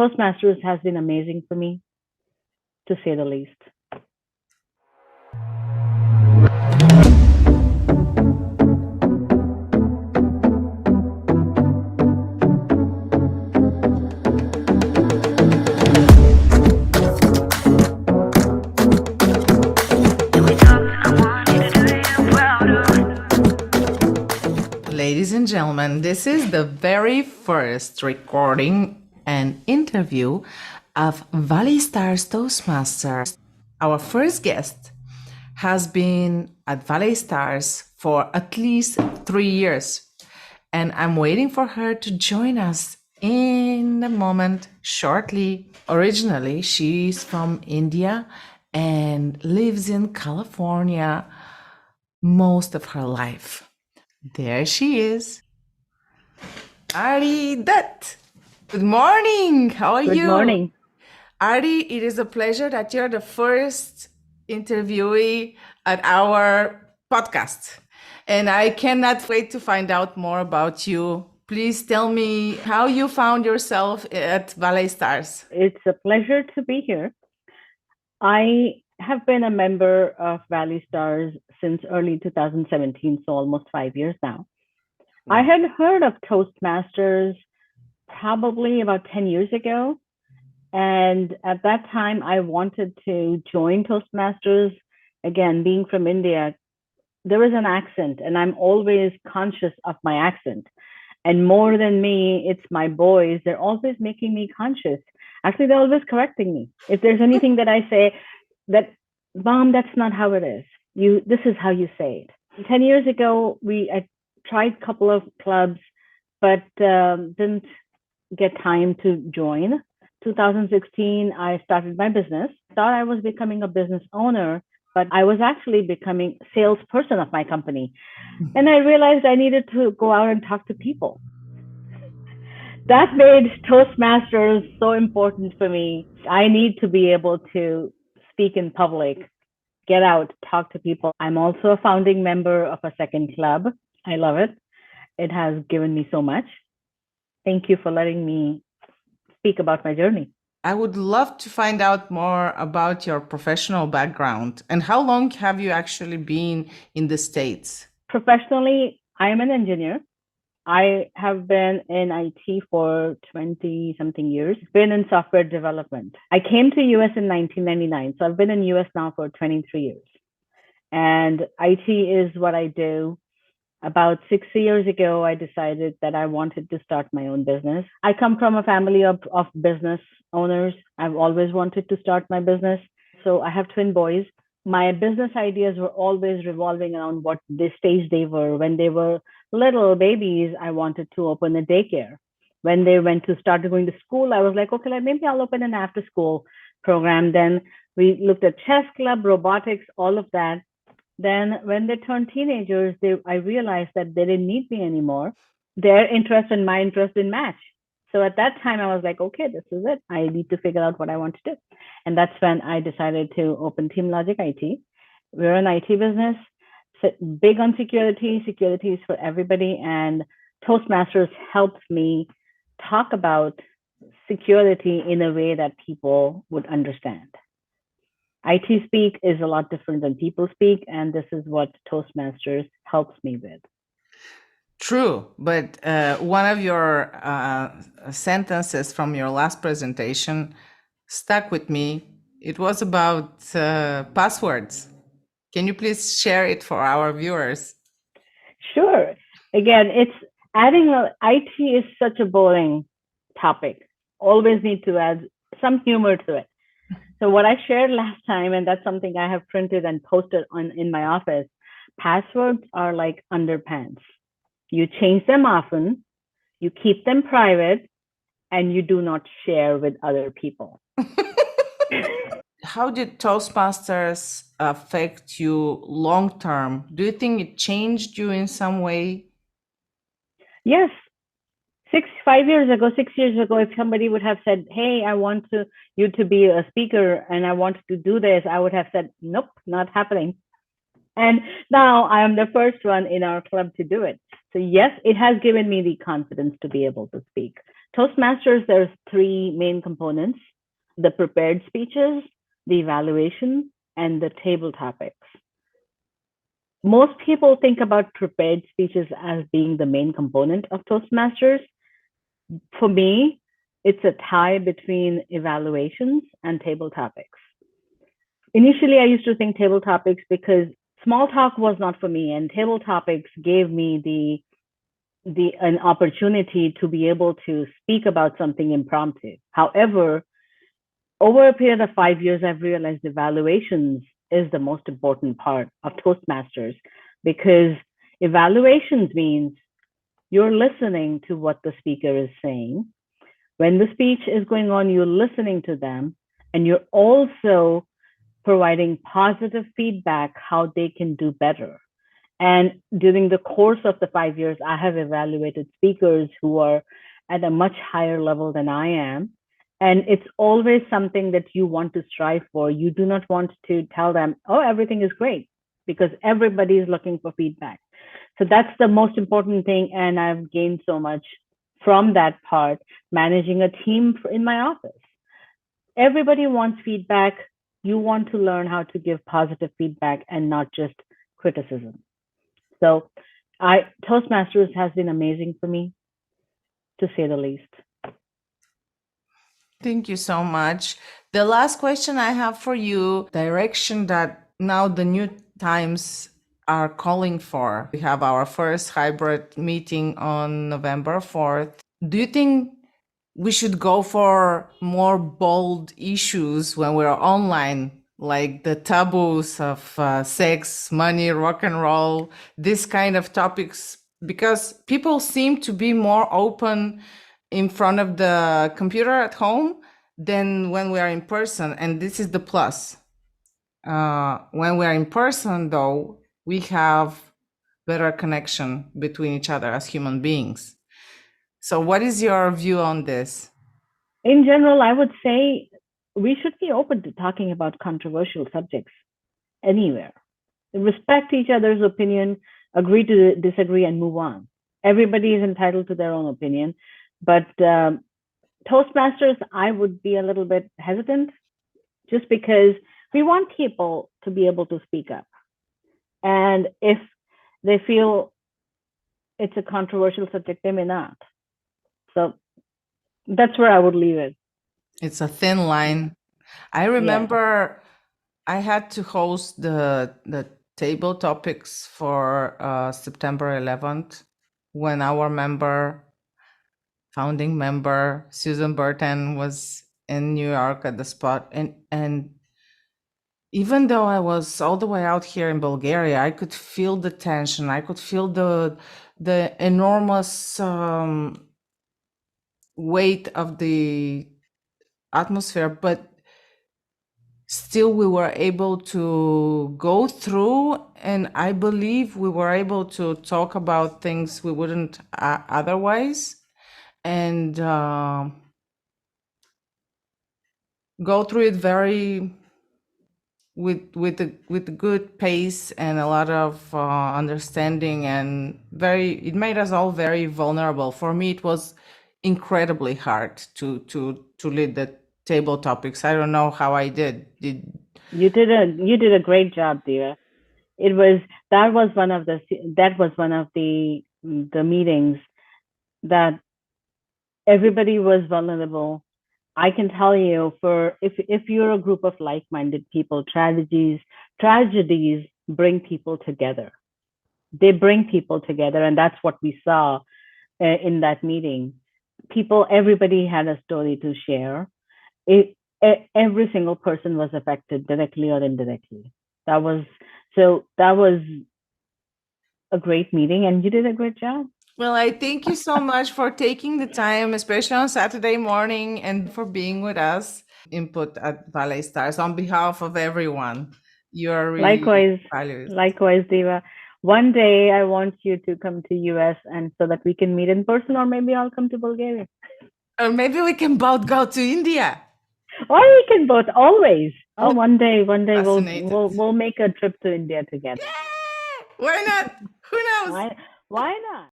Toastmasters has been amazing for me, to say the least. Ladies and gentlemen, this is the very first recording and interview of Valley Stars Toastmasters. Our first guest has been at Valley Stars for at least 3 years, and I'm waiting for her to join us in a moment shortly. Originally, she's from India and lives in California most of her life. There she is, Arti Dutt. Good morning. How are you? Good morning. Arti, it is a pleasure that you're the first interviewee at our podcast. And I cannot wait to find out more about you. Please tell me how you found yourself at Valley Stars. It's a pleasure to be here. I have been a member of Valley Stars since early 2017, so almost 5 years now. I had heard of Toastmasters probably about 10 years ago. And at that time, I wanted to join Toastmasters. Again, being from India, there is an accent, and I'm always conscious of my accent. And more than me, it's my boys. They're always making me conscious. Actually, they're always correcting me. If there's anything that I say that, Mom, that's not how it is. This is how you say it. 10 years ago, I tried a couple of clubs, but didn't get time to join. 2016, I started my business. Thought I was becoming a business owner, but I was actually becoming a salesperson of my company. And I realized I needed to go out and talk to people. That made Toastmasters so important for me. I need to be able to speak in public, get out, talk to people. I'm also a founding member of a second club. I love it. It has given me so much. Thank you for letting me speak about my journey. I would love to find out more about your professional background and how long have you actually been in the States? Professionally, I am an engineer. I have been in IT for 20 something years, been in software development. I came to US in 1999, so I've been in US now for 23 years. And IT is what I do. About 6 years ago, I decided that I wanted to start my own business. I come from a family of business owners. I've always wanted to start my business. So I have twin boys. My business ideas were always revolving around what the stage they were. When they were little babies, I wanted to open a daycare. When they started going to school, I was like, okay, maybe I'll open an after school program. Then we looked at chess club, robotics, all of that. Then when they turned teenagers, I realized that they didn't need me anymore. Their interest and my interest didn't match. So at that time, I was like, okay, this is it. I need to figure out what I want to do. And that's when I decided to open Team Logic IT. We're an IT business, so big on security. Security is for everybody. And Toastmasters helps me talk about security in a way that people would understand. IT speak is a lot different than people speak, and this is what Toastmasters helps me with. True, but one of your sentences from your last presentation stuck with me. It was about passwords. Can you please share it for our viewers? Sure. Again, it's IT is such a boring topic. Always need to add some humor to it. So what I shared last time, and that's something I have printed and posted in my office, passwords are like underpants. You change them often, you keep them private, and you do not share with other people. How did Toastmasters affect you long term? Do you think it changed you in some way? Yes. 6 years ago, if somebody would have said, hey, I want you to be a speaker and I want to do this, I would have said, nope, not happening. And now I am the first one in our club to do it. So yes, it has given me the confidence to be able to speak. Toastmasters, there's three main components: the prepared speeches, the evaluation, and the table topics. Most people think about prepared speeches as being the main component of Toastmasters. For me, it's a tie between evaluations and table topics. Initially, I used to think table topics because small talk was not for me, and table topics gave me an opportunity to be able to speak about something impromptu. However, over a period of 5 years, I've realized evaluations is the most important part of Toastmasters, because evaluations means you're listening to what the speaker is saying. When the speech is going on, you're listening to them, and you're also providing positive feedback how they can do better. And during the course of the 5 years, I have evaluated speakers who are at a much higher level than I am. And it's always something that you want to strive for. You do not want to tell them, oh, everything is great, because everybody is looking for feedback. So that's the most important thing. And I've gained so much from that part, managing a team in my office. Everybody wants feedback. You want to learn how to give positive feedback and not just criticism. So Toastmasters has been amazing for me, to say the least. Thank you so much. The last question I have for you, direction that now the new times are calling for. We have our first hybrid meeting on November 4th. Do you think we should go for more bold issues when we're online, like the taboos of sex, money, rock and roll, this kind of topics? Because people seem to be more open in front of the computer at home than when we are in person. And this is the plus. When we are in person, though, we have better connection between each other as human beings. So what is your view on this? In general, I would say we should be open to talking about controversial subjects anywhere. Respect each other's opinion, agree to disagree, and move on. Everybody is entitled to their own opinion. But Toastmasters, I would be a little bit hesitant, just because we want people to be able to speak up. And if they feel it's a controversial subject, they may not. So that's where I would leave it. It's a thin line. I remember I had to host the table topics for September 11th when our founding member, Susan Burton, was in New York at the spot. And even though I was all the way out here in Bulgaria, I could feel the tension. I could feel the enormous weight of the atmosphere, but still we were able to go through, and I believe we were able to talk about things we wouldn't otherwise, and go through it very with a good pace and a lot of understanding, and it made us all very vulnerable. For me, it was incredibly hard to lead the table topics. I don't know how I did. You did a great job, Diva. That was one of the meetings that everybody was vulnerable. I can tell you, for if you're a group of like-minded people, tragedies bring people together. They bring people together, and that's what we saw in that meeting. Everybody had a story to share. Every single person was affected directly or indirectly. That was a great meeting, and you did a great job. Well, I thank you so much for taking the time, especially on Saturday morning, and for being with us. Input at Valley Stars on behalf of everyone. You are really valued. Likewise, Diva. One day I want you to come to US, and so that we can meet in person, or maybe I'll come to Bulgaria. Or maybe we can both go to India. Or we can both, always. Oh, one day we'll make a trip to India together. Yeah! Why not? Who knows? Why not?